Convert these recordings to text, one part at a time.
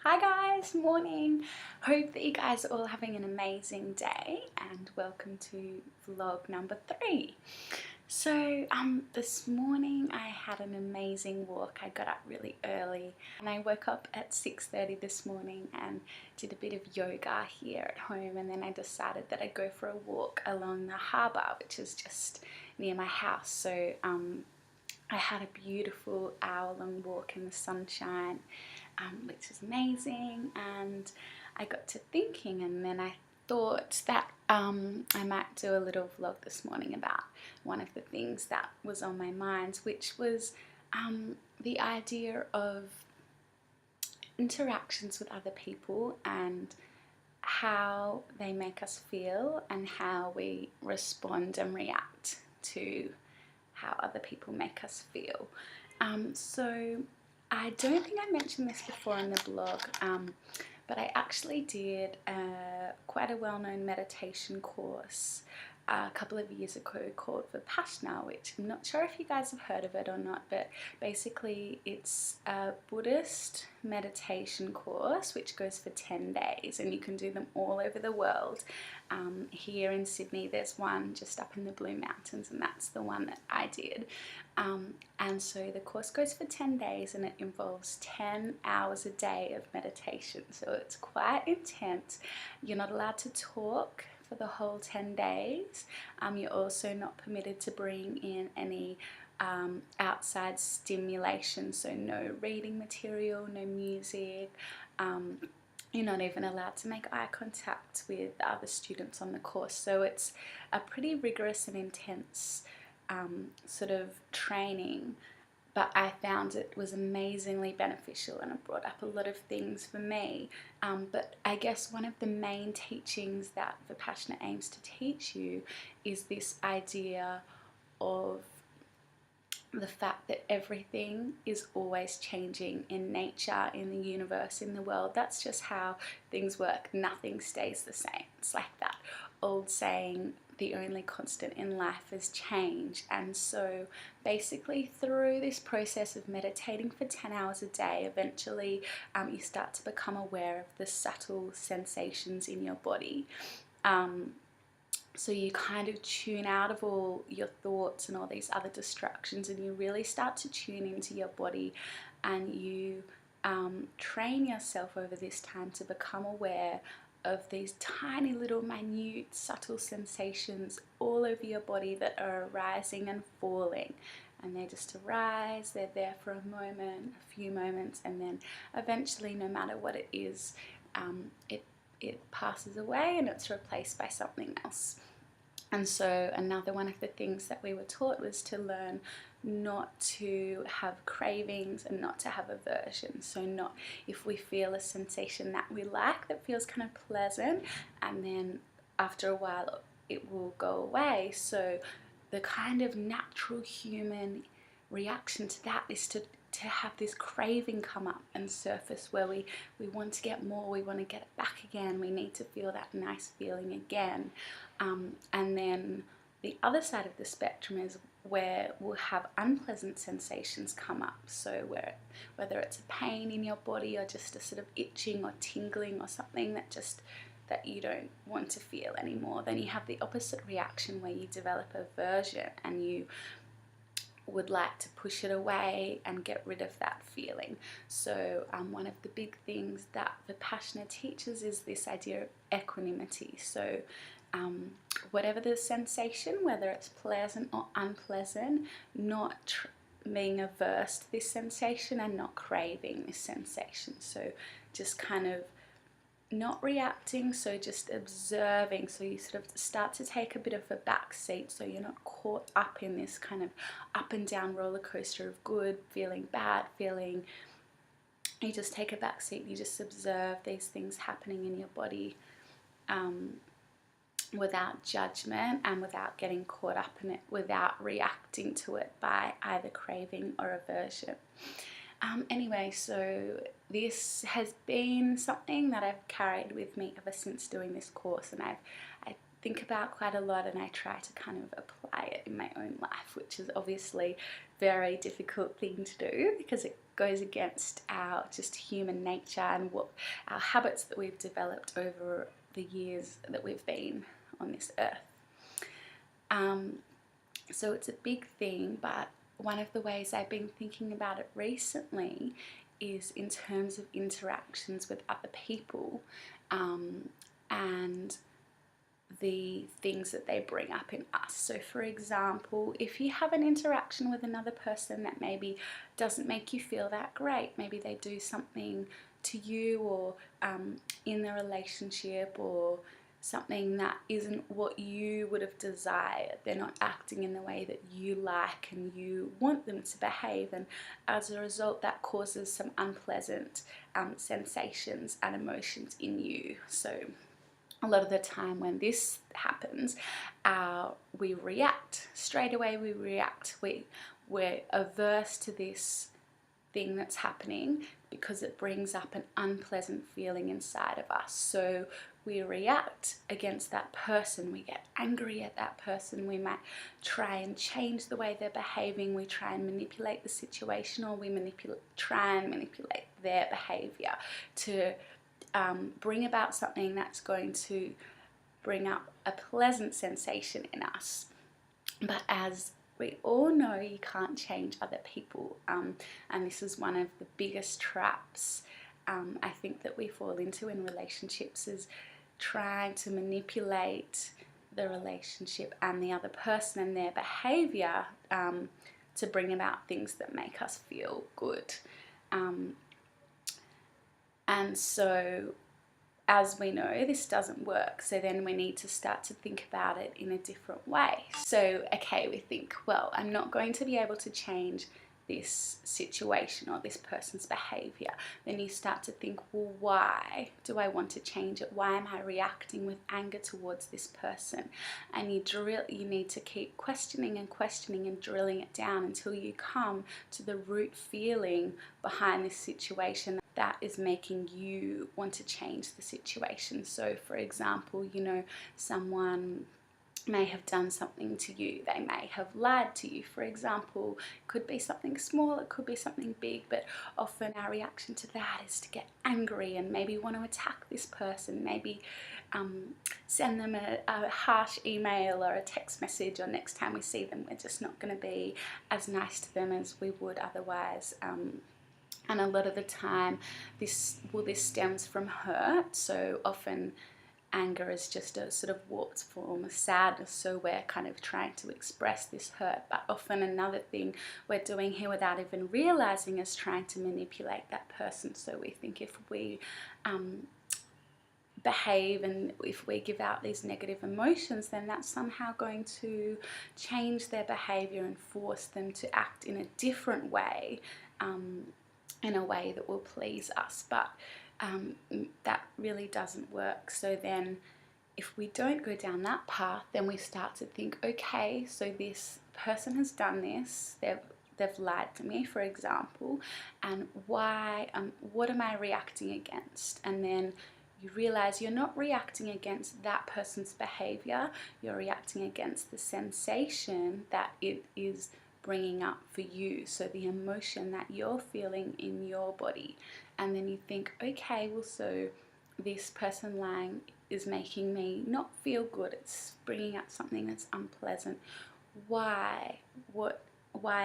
Hi guys, morning. Hope that you guys are all having an amazing day and welcome to vlog number 3. So this morning I had an amazing walk. I got up really early and I woke up at 6:30 this morning and did a bit of yoga here at home, and then I decided that I'd go for a walk along the harbour, which is just near my house. So I had a beautiful hour-long walk in the sunshine, which is amazing, and I got to thinking, and then I thought that I might do a little vlog this morning about one of the things that was on my mind, which was the idea of interactions with other people and how they make us feel and how we respond and react to how other people make us feel. So I don't think I mentioned this before in the blog, but I actually did quite a well-known meditation course a couple of years ago called Vipassana, which I'm not sure if you guys have heard of it or not, but basically it's a Buddhist meditation course which goes for 10 days, and you can do them all over the world. Here in Sydney there's one just up in the Blue Mountains, and that's the one that I did. And so the course goes for 10 days and it involves 10 hours a day of meditation, so it's quite intense. You're not allowed to talk for the whole 10 days. You're also not permitted to bring in any outside stimulation, so no reading material, no music. You're not even allowed to make eye contact with other students on the course. So it's a pretty rigorous and intense sort of training, but I found it was amazingly beneficial and it brought up a lot of things for me. But I guess one of the main teachings that Vipassana aims to teach you is this idea of the fact that everything is always changing in nature, in the universe, in the world. That's just how things work. Nothing stays the same. It's like that old saying, the only constant in life is change. And so basically through this process of meditating for 10 hours a day, eventually you start to become aware of the subtle sensations in your body. So you kind of tune out of all your thoughts and all these other distractions, and you really start to tune into your body, and you train yourself over this time to become aware of these tiny little minute subtle sensations all over your body that are arising and falling. And they just arise, they're there for a moment, a few moments, and then eventually, no matter what it is, it passes away and it's replaced by something else. And so another one of the things that we were taught was to learn not to have cravings and not to have aversion. So not if we feel a sensation that we like that feels kind of pleasant, and then after a while it will go away. So the kind of natural human reaction to that is to have this craving come up and surface, where we want to get more, we want to get it back again, we need to feel that nice feeling again. And then the other side of the spectrum is where we'll have unpleasant sensations come up. So whether it's a pain in your body or just a sort of itching or tingling or something that you don't want to feel anymore, then you have the opposite reaction where you develop aversion and you would like to push it away and get rid of that feeling. So one of the big things that Vipassana teaches is this idea of equanimity. So whatever the sensation, whether it's pleasant or unpleasant, not being averse to this sensation and not craving this sensation. So just kind of not reacting, so just observing. So you sort of start to take a bit of a back seat, so you're not caught up in this kind of up and down roller coaster of good feeling, bad feeling. You just take a back seat, you just observe these things happening in your body without judgment and without getting caught up in it, without reacting to it by either craving or aversion. Anyway, so this has been something that I've carried with me ever since doing this course, and I think about quite a lot, and I try to kind of apply it in my own life, which is obviously a very difficult thing to do because it goes against our just human nature and what our habits that we've developed over the years that we've been on this earth. So it's a big thing, but one of the ways I've been thinking about it recently is in terms of interactions with other people, and the things that they bring up in us. So for example, if you have an interaction with another person that maybe doesn't make you feel that great, maybe they do something to you or in the relationship, or something that isn't what you would have desired, they're not acting in the way that you like and you want them to behave, and as a result that causes some unpleasant sensations and emotions in you. So a lot of the time when this happens, we react straight away. We're averse to this thing that's happening because it brings up an unpleasant feeling inside of us. So we react against that person. We get angry at that person. We might try and change the way they're behaving. We try and manipulate the situation, or we try and manipulate their behavior to bring about something that's going to bring up a pleasant sensation in us. But as we all know, you can't change other people, and this is one of the biggest traps I think that we fall into in relationships, is trying to manipulate the relationship and the other person and their behavior to bring about things that make us feel good. And so, as we know, this doesn't work. So then we need to start to think about it in a different way. So, okay, we think, well, I'm not going to be able to change this situation or this person's behavior. Then you start to think, well, why do I want to change it? Why am I reacting with anger towards this person? And you need to keep questioning and questioning and drilling it down until you come to the root feeling behind this situation that is making you want to change the situation. So for example, someone may have done something to you. They may have lied to you, for example. It could be something small, it could be something big, but often our reaction to that is to get angry and maybe want to attack this person, maybe send them a harsh email or a text message, or next time we see them we're just not going to be as nice to them as we would otherwise. And a lot of the time this stems from hurt. So often anger is just a sort of warped form of sadness, so we're kind of trying to express this hurt. But often another thing we're doing here without even realizing is trying to manipulate that person. So we think if we behave and if we give out these negative emotions, then that's somehow going to change their behavior and force them to act in a different way, in a way that will please us. But that really doesn't work. So then if we don't go down that path, then we start to think, okay, so this person has done this, they've lied to me, for example, and why, what am I reacting against? And then you realize you're not reacting against that person's behavior, you're reacting against the sensation that it is bringing up for you, so the emotion that you're feeling in your body. And then you think, okay, well, so this person lying is making me not feel good, it's bringing up something that's unpleasant. Why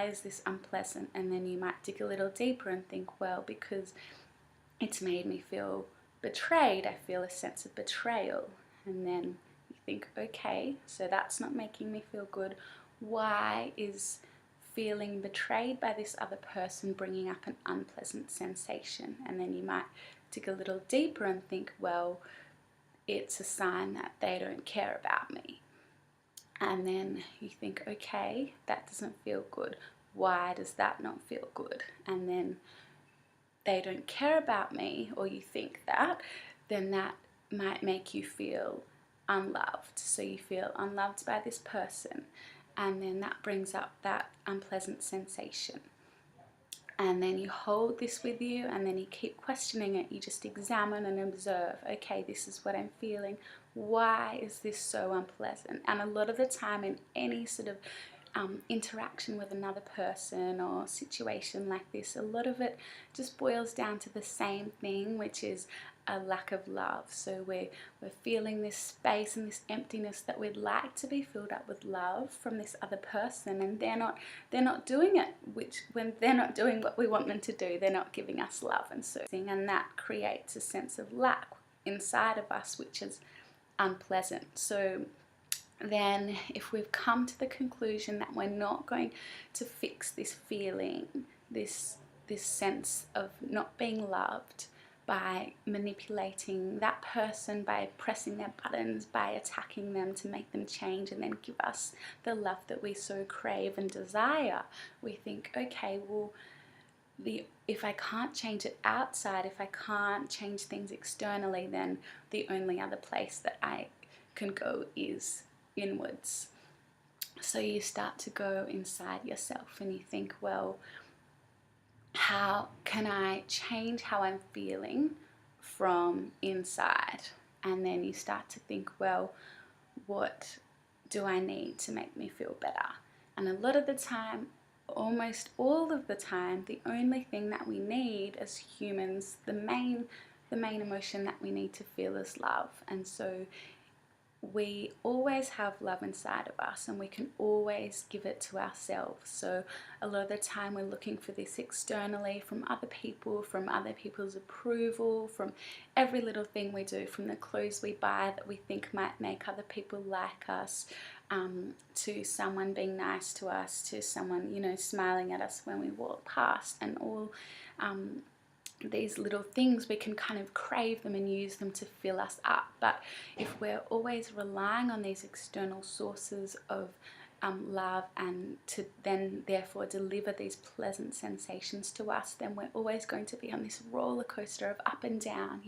is this unpleasant? And then you might dig a little deeper and think, well, because it's made me feel betrayed, I feel a sense of betrayal. And then you think, okay, so that's not making me feel good. Why is feeling betrayed by this other person bringing up an unpleasant sensation? And then you might dig a little deeper and think, well, it's a sign that they don't care about me. And then you think, okay, that doesn't feel good. Why does that not feel good? And then they don't care about me, or you think that, then that might make you feel unloved. So you feel unloved by this person, and then that brings up that unpleasant sensation. And then you hold this with you, and then you keep questioning it. You just examine and observe, okay, this is what I'm feeling. Why is this so unpleasant? And a lot of the time in any sort of interaction with another person or situation like this, a lot of it just boils down to the same thing, which is a lack of love. So we're feeling this space and this emptiness that we'd like to be filled up with love from this other person, and they're not doing it. Which, when they're not doing what we want them to do, they're not giving us love, and that creates a sense of lack inside of us, which is unpleasant. So then if we've come to the conclusion that we're not going to fix this feeling, this sense of not being loved, by manipulating that person, by pressing their buttons, by attacking them to make them change and then give us the love that we so crave and desire, we think, okay, well, if I can't change it outside, if I can't change things externally, then the only other place that I can go is inwards. So you start to go inside yourself and you think, well, how can I change how I'm feeling from inside? And then you start to think, well, what do I need to make me feel better? And a lot of the time, almost all of the time, the only thing that we need as humans, the main emotion that we need to feel is love. And so we always have love inside of us, and we can always give it to ourselves. So a lot of the time we're looking for this externally from other people, from other people's approval, from every little thing we do, from the clothes we buy that we think might make other people like us, to someone being nice to us, to someone, smiling at us when we walk past, and all these little things, we can kind of crave them and use them to fill us up. But if we're always relying on these external sources of love, and to then therefore deliver these pleasant sensations to us, then we're always going to be on this roller coaster of up and down.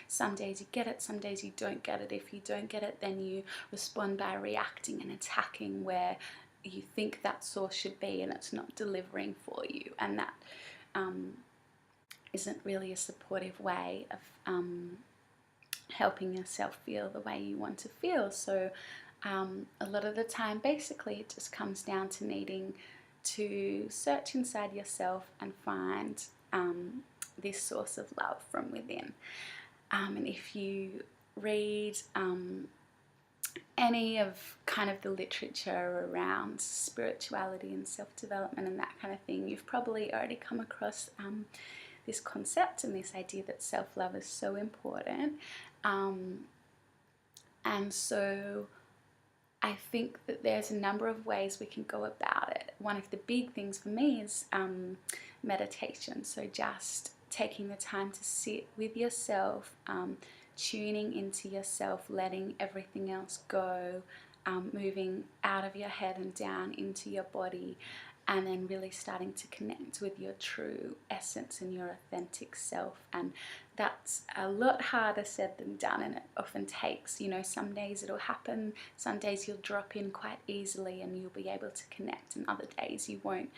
Some days you get it, some days you don't get it. If you don't get it, then you respond by reacting and attacking where you think that source should be, and it's not delivering for you. And that isn't really a supportive way of helping yourself feel the way you want to feel. So a lot of the time, basically, it just comes down to needing to search inside yourself and find this source of love from within. And if you read any of kind of the literature around spirituality and self-development and that kind of thing, you've probably already come across this concept and this idea that self-love is so important. And so I think that there's a number of ways we can go about it. One of the big things for me is meditation. So just taking the time to sit with yourself, tuning into yourself, letting everything else go, moving out of your head and down into your body, and then really starting to connect with your true essence and your authentic self. And that's a lot harder said than done, and it often takes, some days it'll happen, some days you'll drop in quite easily and you'll be able to connect, and other days you won't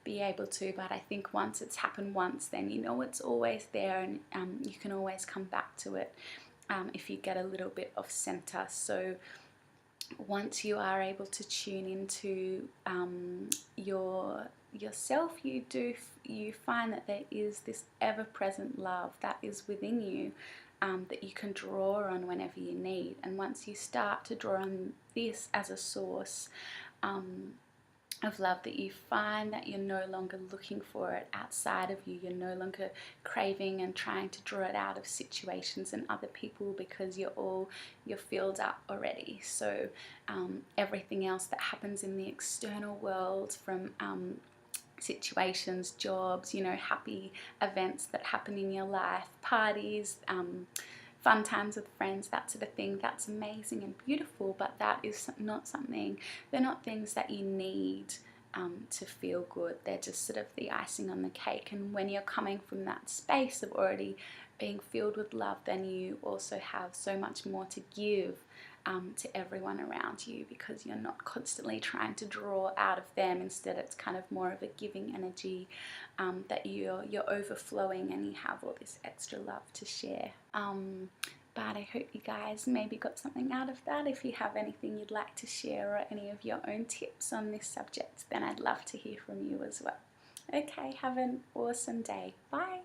be able to. But I think once it's happened once, then it's always there, and you can always come back to it if you get a little bit off center. So once you are able to tune into yourself, you find that there is this ever-present love that is within you, that you can draw on whenever you need. And once you start to draw on this as a source of love, that you find that you're no longer looking for it outside of you. You're no longer craving and trying to draw it out of situations and other people, because you're filled up already. So everything else that happens in the external world, from situations, jobs, happy events that happen in your life, parties, fun times with friends, that sort of thing, that's amazing and beautiful, but that is not something, they're not things that you need to feel good. They're just sort of the icing on the cake. And when you're coming from that space of already being filled with love, then you also have so much more to give to everyone around you, because you're not constantly trying to draw out of them. Instead, it's kind of more of a giving energy, that you're overflowing, and you have all this extra love to share. But I hope you guys maybe got something out of that. If you have anything you'd like to share or any of your own tips on this subject, then I'd love to hear from you as well. Okay, have an awesome day. Bye.